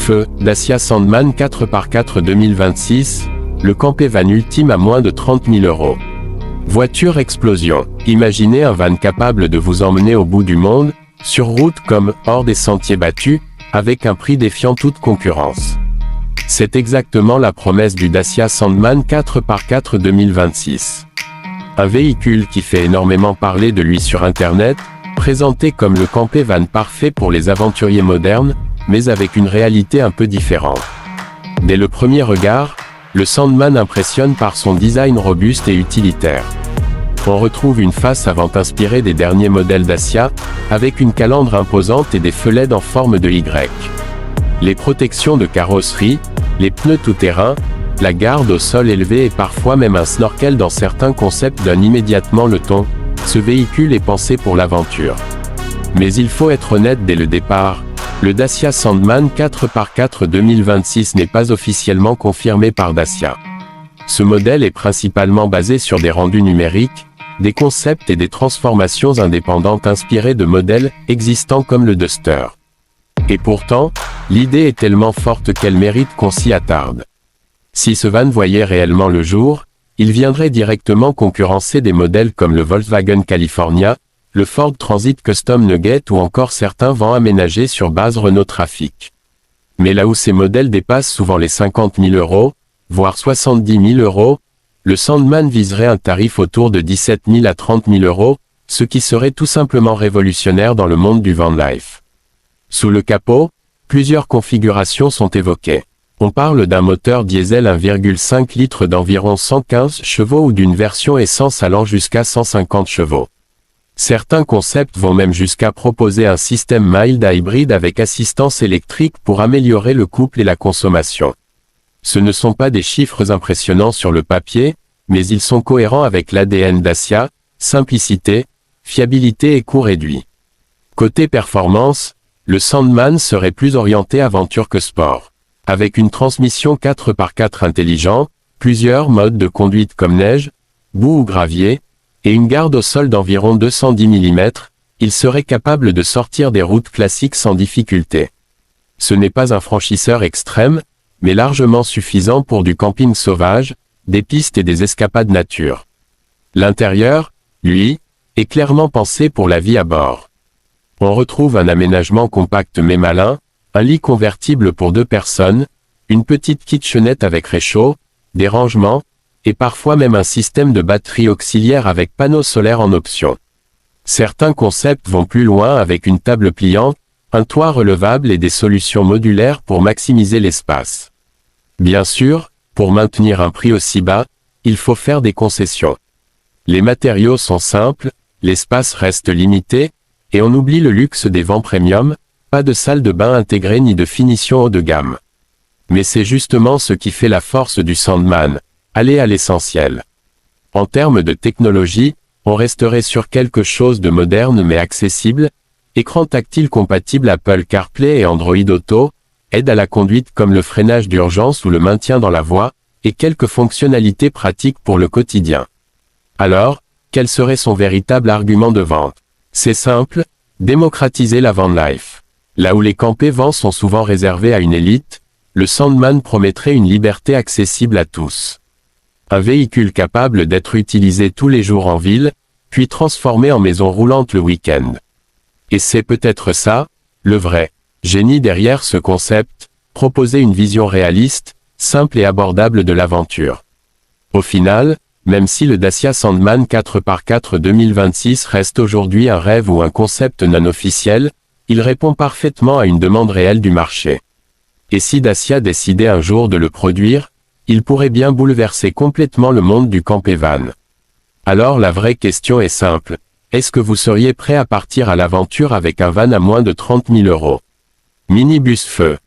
feu, Dacia Sandman 4x4 2026, le campé van ultime à moins de 30 000 €. Voiture explosion. Imaginez un van capable de vous emmener au bout du monde, sur route comme hors des sentiers battus, avec un prix défiant toute concurrence. C'est exactement la promesse du Dacia Sandman 4x4 2026. Un véhicule qui fait énormément parler de lui sur Internet, présenté comme le campé van parfait pour les aventuriers modernes, mais avec une réalité un peu différente. Dès le premier regard, le Sandman impressionne par son design robuste et utilitaire. On retrouve une face avant inspirée des derniers modèles Dacia, avec une calandre imposante et des feux LED en forme de Y. Les protections de carrosserie, les pneus tout-terrain, la garde au sol élevée et parfois même un snorkel dans certains concepts donnent immédiatement le ton. Ce véhicule est pensé pour l'aventure. Mais il faut être honnête dès le départ, le Dacia Sandman 4x4 2026 n'est pas officiellement confirmé par Dacia. Ce modèle est principalement basé sur des rendus numériques, des concepts et des transformations indépendantes inspirées de modèles existants comme le Duster. Et pourtant, l'idée est tellement forte qu'elle mérite qu'on s'y attarde. Si ce van voyait réellement le jour, il viendrait directement concurrencer des modèles comme le Volkswagen California, le Ford Transit Custom Nugget ou encore certains vans aménagés sur base Renault Trafic. Mais là où ces modèles dépassent souvent les 50 000 €, voire 70 000 €, le Sandman viserait un tarif autour de 17 000 à 30 000 €, ce qui serait tout simplement révolutionnaire dans le monde du van life. Sous le capot, plusieurs configurations sont évoquées. On parle d'un moteur diesel 1,5 litres d'environ 115 chevaux ou d'une version essence allant jusqu'à 150 chevaux. Certains concepts vont même jusqu'à proposer un système mild hybride avec assistance électrique pour améliorer le couple et la consommation. Ce ne sont pas des chiffres impressionnants sur le papier, mais ils sont cohérents avec l'ADN Dacia, simplicité, fiabilité et coût réduit. Côté performance, le Sandman serait plus orienté aventure que sport. Avec une transmission 4x4 intelligent, plusieurs modes de conduite comme neige, boue ou gravier, et une garde au sol d'environ 210 mm, il serait capable de sortir des routes classiques sans difficulté. Ce n'est pas un franchisseur extrême, mais largement suffisant pour du camping sauvage, des pistes et des escapades nature. L'intérieur, lui, est clairement pensé pour la vie à bord. On retrouve un aménagement compact mais malin, un lit convertible pour 2 personnes, une petite kitchenette avec réchaud, des rangements, et parfois même un système de batterie auxiliaire avec panneaux solaires en option. Certains concepts vont plus loin avec une table pliante, un toit relevable et des solutions modulaires pour maximiser l'espace. Bien sûr, pour maintenir un prix aussi bas, il faut faire des concessions. Les matériaux sont simples, l'espace reste limité, et on oublie le luxe des vans premium, pas de salle de bain intégrée ni de finition haut de gamme. Mais c'est justement ce qui fait la force du Sandman, aller à l'essentiel. En termes de technologie, on resterait sur quelque chose de moderne mais accessible, écran tactile compatible Apple CarPlay et Android Auto, aide à la conduite comme le freinage d'urgence ou le maintien dans la voie, et quelques fonctionnalités pratiques pour le quotidien. Alors, quel serait son véritable argument de vente? C'est simple, démocratiser la van life. Là où les campés vans sont souvent réservés à une élite, le Sandman promettrait une liberté accessible à tous. Un véhicule capable d'être utilisé tous les jours en ville, puis transformé en maison roulante le week-end. Et c'est peut-être ça, le vrai génie derrière ce concept, proposer une vision réaliste, simple et abordable de l'aventure. Au final, même si le Dacia Sandman 4x4 2026 reste aujourd'hui un rêve ou un concept non officiel, il répond parfaitement à une demande réelle du marché. Et si Dacia décidait un jour de le produire, il pourrait bien bouleverser complètement le monde du campé van. Alors la vraie question est simple, est-ce que vous seriez prêt à partir à l'aventure avec un van à moins de 30 000 €? Minibus Feu.